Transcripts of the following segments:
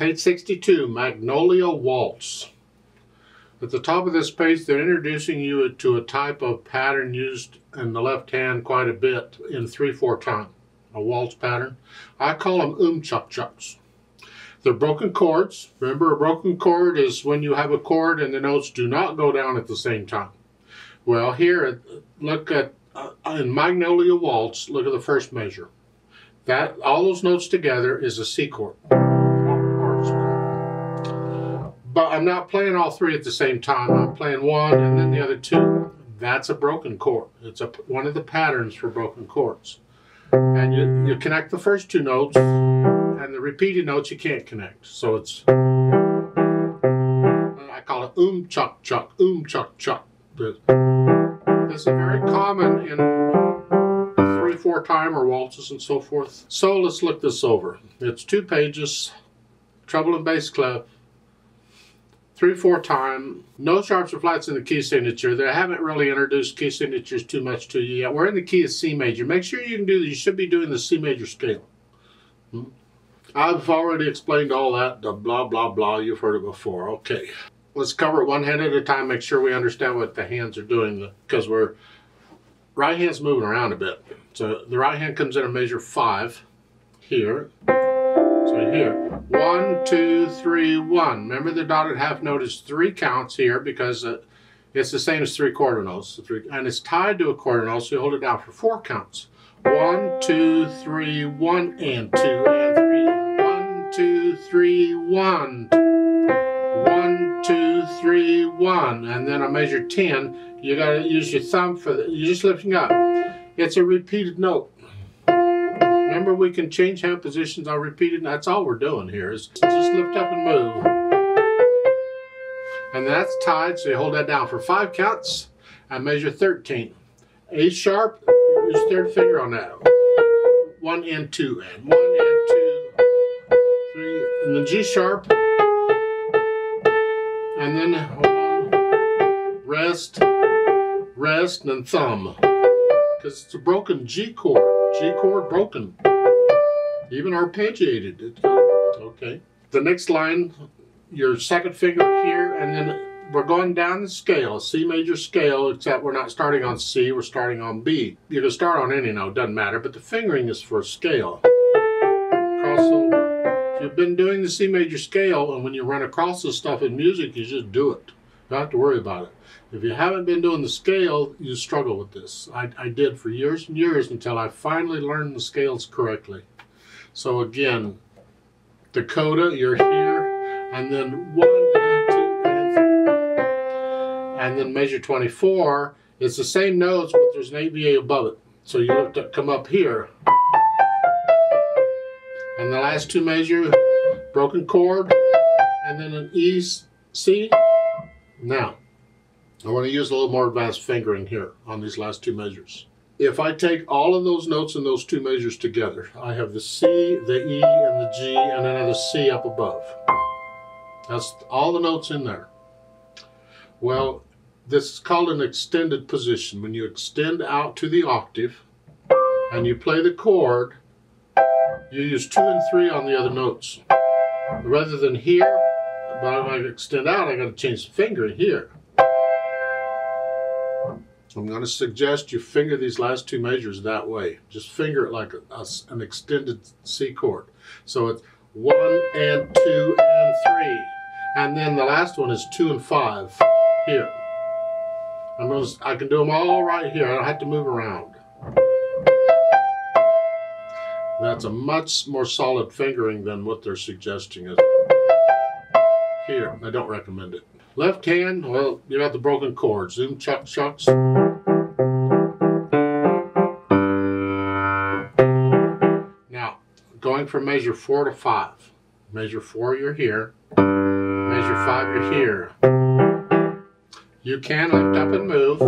Page 62, Magnolia Waltz. At the top of this page, they're introducing you to a type of pattern used in the left hand quite a bit in 3/4 time, a waltz pattern. I call them chuck-chucks. They're broken chords. Remember, a broken chord is when you have a chord and the notes do not go down at the same time. Well, here, look at, in Magnolia Waltz, look at the first measure. That, all those notes together is a C chord. But I'm not playing all three at the same time. I'm playing one and then the other two. That's a broken chord. It's one of the patterns for broken chords. And you connect the first two notes, and the repeated notes you can't connect. So it's, I call it chuck-chuck, chuck-chuck. This is very common in 3/4 time or waltzes and so forth. So let's look this over. It's 2 pages, treble and bass clef, 3/4 time, no sharps or flats in the key signature. They haven't really introduced key signatures too much to you yet. We're in the key of C major. Make sure you should be doing the C major scale. I've already explained all that, the blah, blah, blah. You've heard it before. Okay. Let's cover it one hand at a time. Make sure we understand what the hands are doing, because right hand's moving around a bit. So the right hand comes in a measure 5 here. So here, 1, 2, 3, 1. Remember, the dotted half note is 3 counts here because it's the same as 3 quarter notes. And it's tied to a quarter note, so you hold it down for 4 counts. 1, 2, 3, 1, and 2, and 3. 1, 2, 3, 1. 1, 2, 3, 1. And then on measure 10, you gotta use your thumb for you're just lifting up. It's a repeated note. Remember, we can change hand positions on repeated. That's all we're doing here is just lift up and move. And that's tied, so you hold that down for 5 counts and measure 13. A sharp, use third finger on that. 1 and 2, and 1 and 2, 3, and then G sharp, and then rest, and then thumb. Because it's a broken G chord. G chord broken. Even arpeggiated. Okay. The next line, your second finger here, and then we're going down the scale, C major scale, except we're not starting on C, we're starting on B. You can start on any note, doesn't matter, but the fingering is for scale. Also, if you've been doing the C major scale, and when you run across this stuff in music, you just do it. You don't have to worry about it. If you haven't been doing the scale, you struggle with this. I did for years and years until I finally learned the scales correctly. So again, the coda, you're here, and then 1, 2, and 3. And then measure 24, it's the same notes, but there's an ABA above it. So you have to come up here. And the last 2 measures, broken chord, and then an E, C. Now, I want to use a little more advanced fingering here on these last 2 measures. If I take all of those notes in those 2 measures together, I have the C, the E, and the G, and another C up above. That's all the notes in there. Well, this is called an extended position. When you extend out to the octave and you play the chord, you use 2 and 3 on the other notes. Rather than here, but if I extend out, I got to change the fingering here. I'm going to suggest you finger these last 2 measures that way. Just finger it like an extended C chord. So it's 1 and 2 and 3. And then the last one is 2 and 5 here. I can do them all right here. I don't have to move around. That's a much more solid fingering than what they're suggesting is here. I don't recommend it. Left hand, well, you got the broken chords. Zoom, chuck, chucks. Now, going from measure 4 to 5. Measure 4, you're here. Measure 5, you're here. You can lift up and move,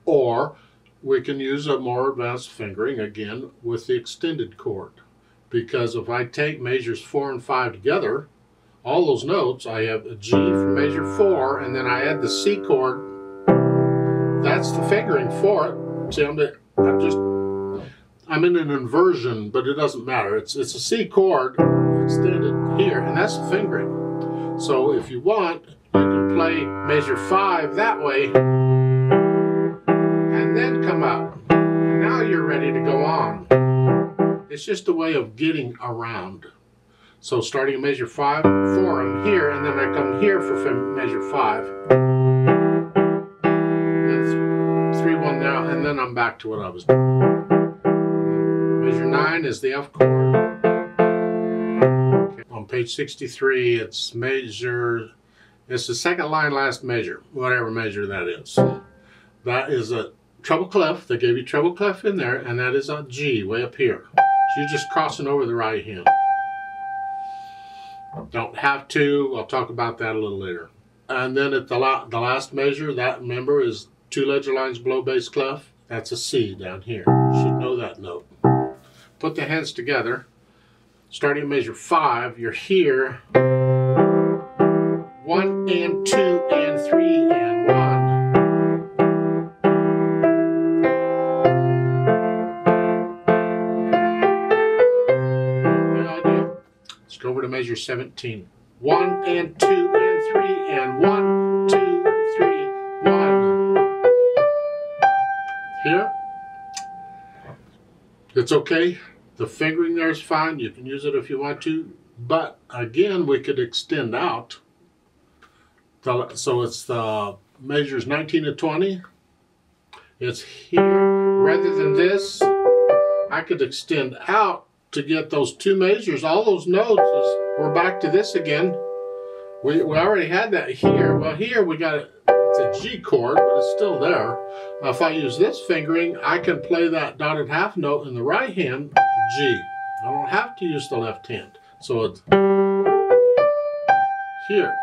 or we can use a more advanced fingering, again, with the extended chord. Because if I take measures 4 and 5 together, all those notes, I have a G for measure 4, and then I add the C chord. That's the fingering for it. See, I'm in an inversion, but it doesn't matter. It's a C chord extended here, and that's the fingering. So if you want, you can play measure 5 that way, and then come up. Now you're ready to go on. It's just a way of getting around. So starting at measure 5, 4, I'm here, and then I come here for measure 5. Then 3, 1 now, and then I'm back to what I was doing. Measure 9 is the F chord. Okay. On page 63, it's the second line last measure, whatever measure that is. That is a treble clef. They gave you treble clef in there, and that is a G way up here. So you're just crossing over the right hand. Don't have to. I'll talk about that a little later. And then at the last measure, that, remember, is 2 ledger lines below bass clef. That's a C down here. You should know that note. Put the hands together. Starting at measure 5, you're here. 1 and 2 and 3 and 1. Good idea. Let's go over to measure 17. 1 and 2 and 3 and 1, 2, 3, 1. Here. It's okay. The fingering there is fine. You can use it if you want to. But again, we could extend out. So it's the measures 19 to 20. It's here. Rather than this, I could extend out to get those 2 measures. All those notes, we're back to this again. We already had that here. Well, here we got it. It's a G chord, but it's still there. If I use this fingering, I can play that dotted half note in the right hand, G. I don't have to use the left hand. So it's here.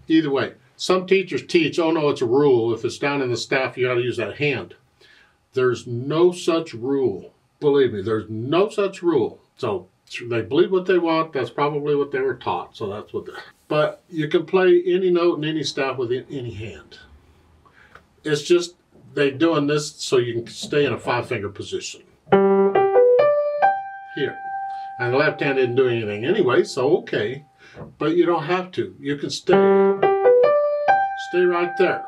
Either way, some teachers teach, oh no, it's a rule. If it's down in the staff, you got to use that hand. There's no such rule. Believe me, there's no such rule. So they believe what they want. That's probably what they were taught. So that's what but you can play any note in any staff with any hand. It's just they're doing this so you can stay in a 5-finger position. Here. And the left hand didn't do anything anyway, so okay. But you don't have to. You can stay right there.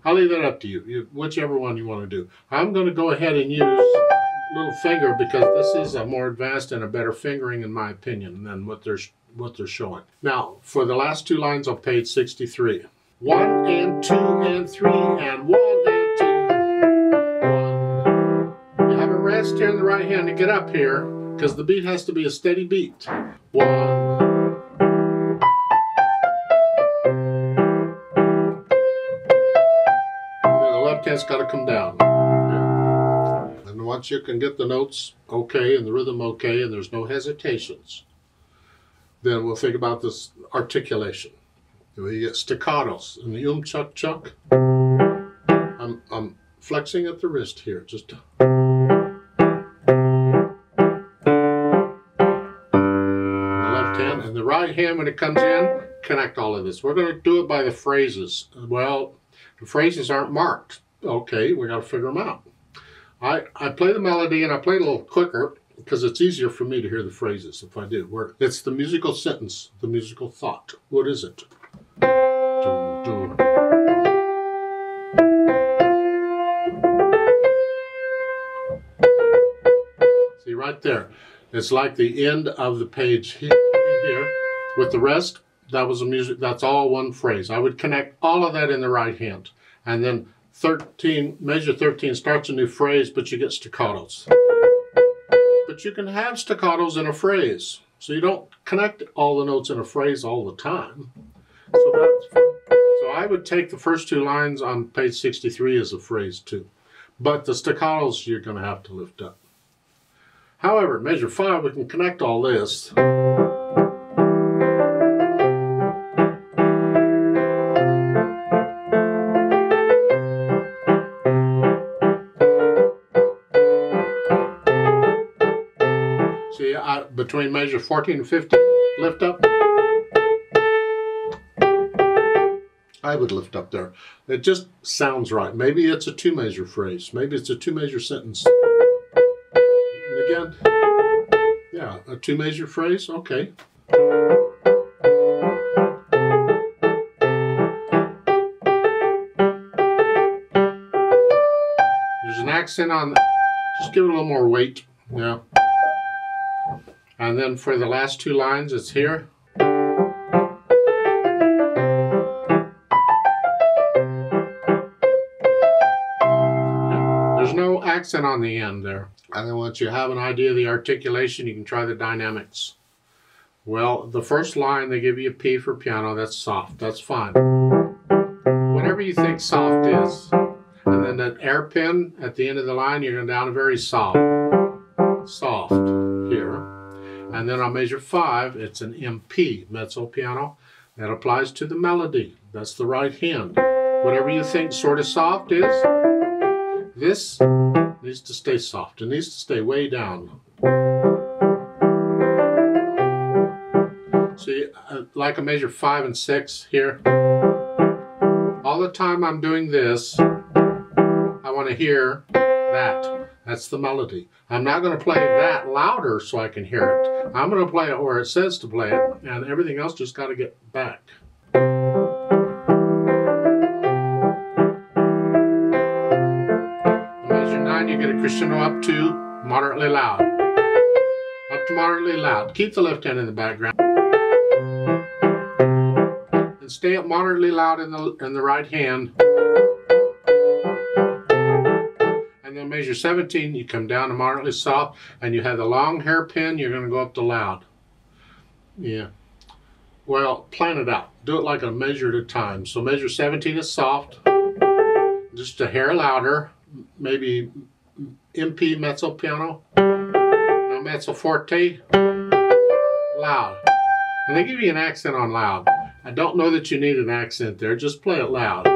I'll leave that up to you, whichever one you want to do. I'm going to go ahead and use little finger because this is a more advanced and a better fingering in my opinion than what they're showing. Now, for the last 2 lines on page 63. 1 and 2 and 3 and 1 and 2. 1. You have a rest here in the right hand to get up here because the beat has to be a steady beat. 1. The left hand's got to come down. Yeah. And once you can get the notes okay and the rhythm okay and there's no hesitations, then we'll think about this articulation. We get staccatos in the chuck chuck. I'm flexing at the wrist here. Just the left hand and the right hand when it comes in. Connect all of this. We're going to do it by the phrases. Well, the phrases aren't marked. Okay, we got to figure them out. I play the melody and I play it a little quicker because it's easier for me to hear the phrases if I do. It's the musical sentence, the musical thought. What is it? See right there. It's like the end of the page here. With the rest, that was a music. That's all one phrase. I would connect all of that in the right hand, and then measure 13 starts a new phrase, but you get staccatos. But you can have staccatos in a phrase, so you don't connect all the notes in a phrase all the time. So that's fun. So I would take the first 2 lines on page 63 as a phrase too. But the staccatos you're going to have to lift up. However, measure 5, we can connect all this. See, between measure 14 and 15, lift up. I would lift up there. It just sounds right. Maybe it's a 2-measure phrase. Maybe it's a 2-measure sentence. then? Yeah, a 2-measure phrase, okay. There's an accent on, just give it a little more weight, yeah. And then for the last 2 lines, it's here. There's no accent on the end there. And then once you have an idea of the articulation, you can try the dynamics. Well, the first line, they give you a P for piano. That's soft. That's fine. Whatever you think soft is. And then that air pin at the end of the line, you're going down a very soft. Soft here. And then on measure 5, it's an MP, mezzo piano. That applies to the melody. That's the right hand. Whatever you think sort of soft is, this needs to stay soft. It needs to stay way down. See, like a measure 5 and 6 here. All the time I'm doing this, I want to hear that. That's the melody. I'm not going to play that louder so I can hear it. I'm going to play it where it says to play it, and everything else just got to get back. Measure 9, you get a crescendo up to moderately loud. Up to moderately loud. Keep the left hand in the background. And stay up moderately loud in the right hand. And then measure 17, you come down to moderately soft, and you have the long hairpin, you're going to go up to loud. Yeah. Well, plan it out. Do it like a measure at a time. So measure 17 is soft, just a hair louder, maybe MP mezzo piano. Now mezzo forte, loud. And they give you an accent on loud. I don't know that you need an accent there, just play it loud.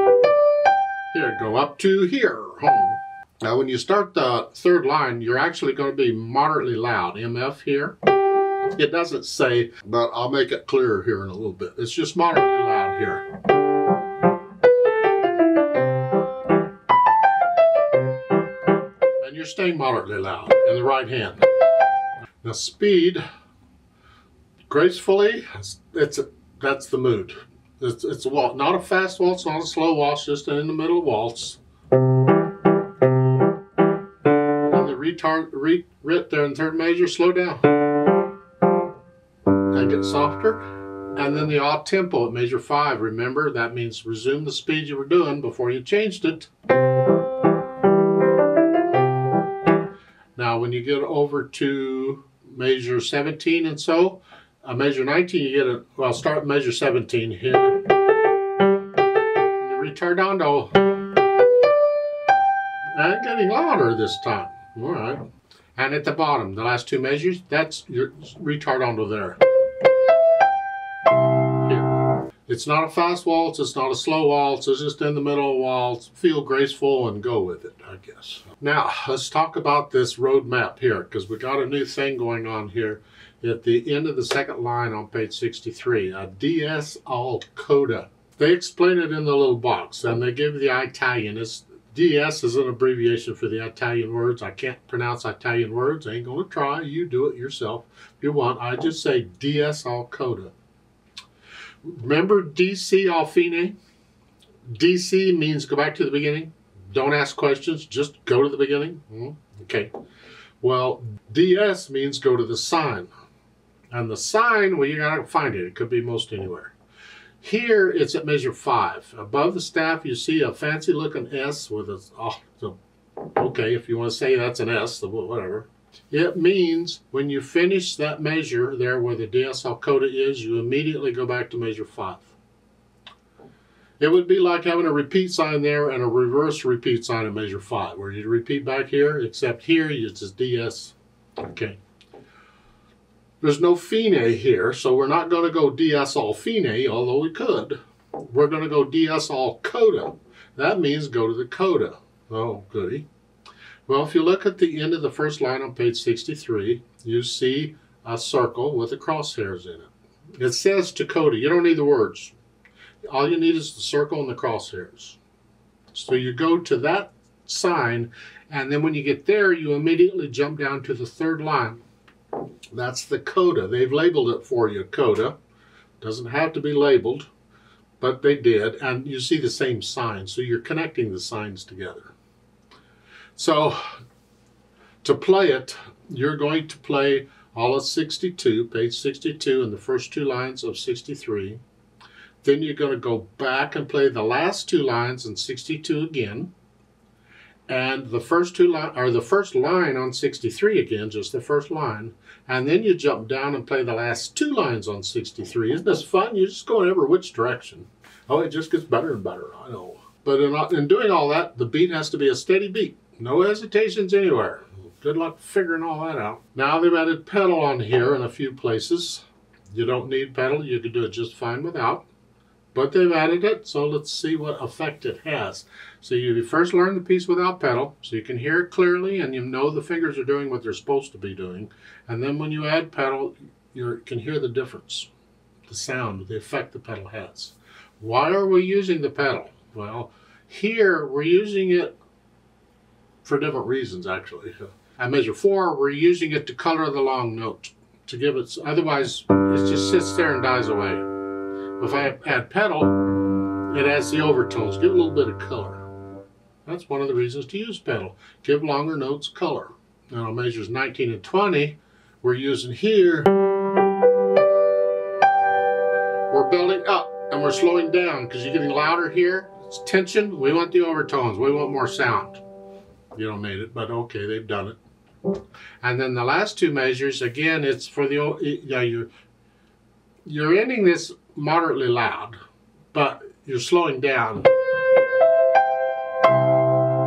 Here, go up to here, home. Now when you start the 3rd line, you're actually going to be moderately loud. MF here. It doesn't say, but I'll make it clearer here in a little bit. It's just moderately loud here. And you're staying moderately loud in the right hand. Now speed, gracefully, that's the mood. It's a waltz, not a fast waltz, not a slow waltz, just an in the middle waltz. Rit there in 3rd measure, slow down. And get softer. And then the odd tempo at measure 5. Remember, that means resume the speed you were doing before you changed it. Now, when you get over to measure 17 and so, measure 19, you get a, well, start with measure 17 here. Retardando. And getting louder this time. All right. And at the bottom, the last 2 measures, that's your retardando there. Here. It's not a fast waltz, it's not a slow waltz, it's just in the middle waltz. Feel graceful and go with it, I guess. Now, let's talk about this road map here, because we got a new thing going on here at the end of the 2nd line on page 63, a DS al coda. They explain it in the little box, and they give the Italian. DS is an abbreviation for the Italian words. I can't pronounce Italian words. I ain't going to try. You do it yourself if you want. I just say DS al coda. Remember DC al fine? DC means go back to the beginning. Don't ask questions. Just go to the beginning. Okay. Well, DS means go to the sign. And the sign, well, you got to find it. It could be most anywhere. Here, it's at measure 5. Above the staff, you see a fancy-looking S with a, okay, if you want to say that's an S, whatever. It means when you finish that measure there where the DS al coda is, you immediately go back to measure 5. It would be like having a repeat sign there and a reverse repeat sign at measure 5, where you repeat back here, except here, it's just DS. Okay. There's no fine here, so we're not going to go DS al fine, although we could. We're going to go DS al coda. That means go to the coda. Oh, goody. Well, if you look at the end of the 1st line on page 63, you see a circle with the crosshairs in it. It says to coda. You don't need the words. All you need is the circle and the crosshairs. So you go to that sign, And then when you get there, you immediately jump down to the third line. That's the coda. They've labeled it for you, coda. Doesn't have to be labeled, but they did. And you see the same sign, so you're connecting the signs together. So to play it, you're going to play all of 62, page 62, and the first 2 lines of 63. Then you're going to go back and play the last 2 lines in 62 again. And the first 2 lines, or the first line on 63 again, just the first line. And then you jump down and play the last 2 lines on 63. Isn't this fun? You're just going every which direction. Oh, it just gets better and better, I know. But in doing all that, the beat has to be a steady beat. No hesitations anywhere. Good luck figuring all that out. Now they've added pedal on here in a few places. You don't need pedal. You can do it just fine without. But they've added it, so let's see what effect it has. So you first learn the piece without pedal, so you can hear it clearly and you know the fingers are doing what they're supposed to be doing. And then when you add pedal, you can hear the difference, the sound, the effect the pedal has. Why are we using the pedal? Well, here we're using it for different reasons, actually. At measure 4, we're using it to color the long note, to give it, otherwise it just sits there and dies away. If I add pedal, it adds the overtones, give it a little bit of color. That's one of the reasons to use pedal. Give longer notes color. Now on measures 19 and 20, we're using here, we're building up and we're slowing down because you're getting louder here. It's tension, we want the overtones, we want more sound. You don't need it, but okay, they've done it. And then the last 2 measures, again, it's for the, you're ending this moderately loud, but you're slowing down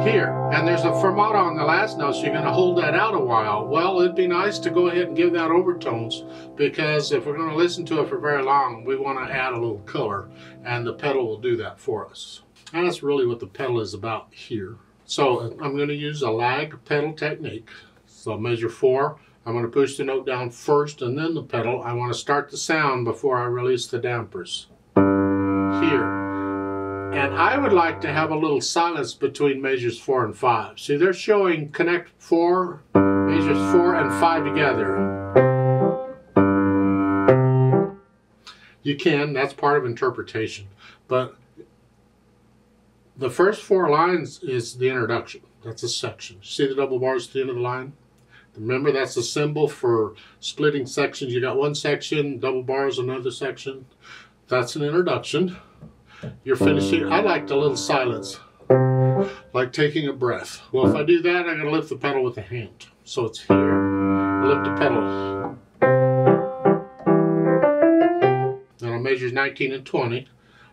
here. And there's a fermata on the last note, so you're going to hold that out a while. Well, it'd be nice to go ahead and give that overtones, because if we're going to listen to it for very long, we want to add a little color, and the pedal will do that for us. And that's really what the pedal is about here. So I'm going to use a lag pedal technique. So measure 4, I'm going to push the note down first and then the pedal. I want to start the sound before I release the dampers. Here. And I would like to have a little silence between measures 4 and 5. See, they're showing connect 4, measures 4 and 5 together. You can, that's part of interpretation. But the first 4 lines is the introduction. That's a section. See the double bars at the end of the line? Remember, that's a symbol for splitting sections. You got one section, double bars, another section. That's an introduction. You're finishing. I like a little silence, like taking a breath. Well, if I do that, I'm going to lift the pedal with the hand. So it's here. Lift the pedal. Then on measures 19 and 20,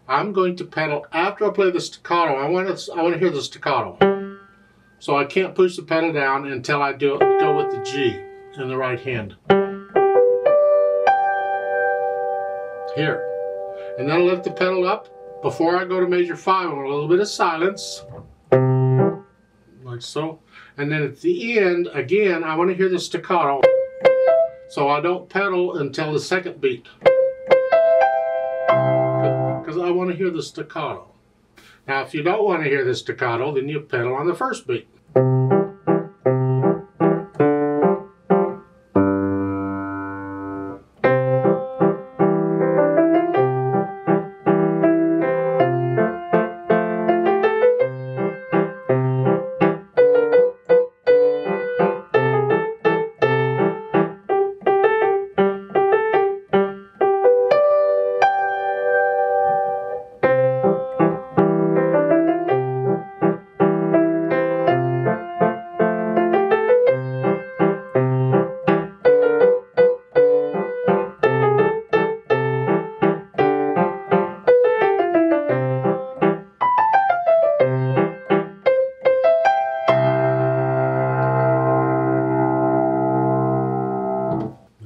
I'm going to pedal after I play the staccato. I want to hear the staccato. So I can't push the pedal down until I go with the G in the right hand. Here. And then I'll lift the pedal up. Before I go to measure 5, I want a little bit of silence. Like so. And then at the end, again, I want to hear the staccato. So I don't pedal until the second beat. Because I want to hear the staccato. Now, if you don't want to hear the staccato, then you pedal on the first beat.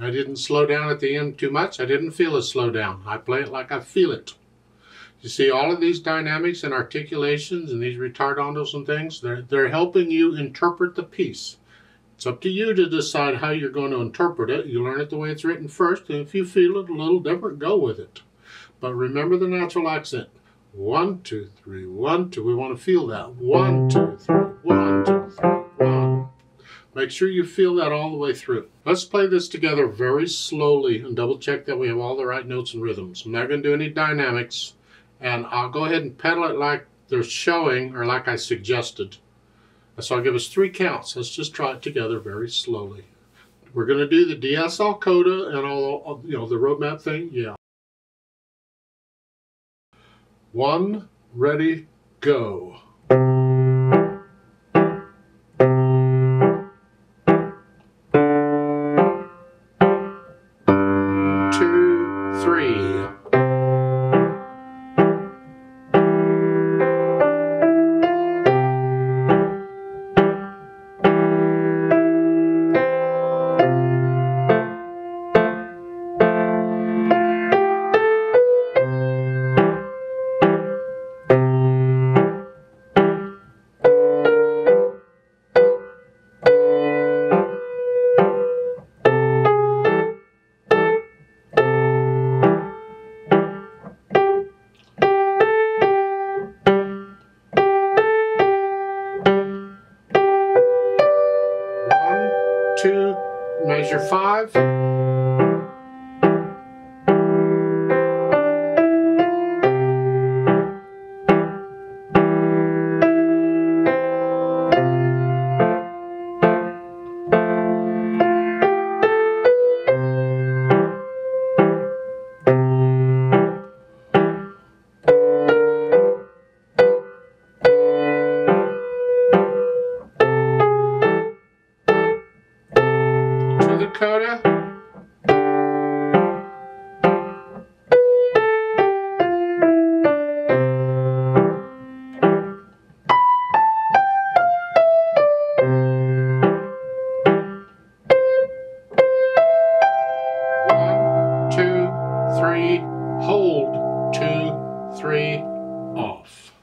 I didn't slow down at the end too much. I didn't feel it slow down. I play it like I feel it. You see all of these dynamics and articulations and these retardandos and things, they're helping you interpret the piece. It's up to you to decide how you're going to interpret it. You learn it the way it's written first, and if you feel it a little different, go with it. But remember the natural accent. 1, 2, 3, 1, 2. We want to feel that. 1, 2, 3, 1, 2, 3, 1. Make sure you feel that all the way through. Let's play this together very slowly and double check that we have all the right notes and rhythms. I'm not going to do any dynamics, and I'll go ahead and pedal it like they're showing or like I suggested. So I'll give us 3 counts. Let's just try it together very slowly. We're going to do the DSL coda and all, the roadmap thing. Yeah. 1, ready, go. 2, 3. 2, measure 5. 2 the coda. 1, 2, 3, hold, 2, 3, off.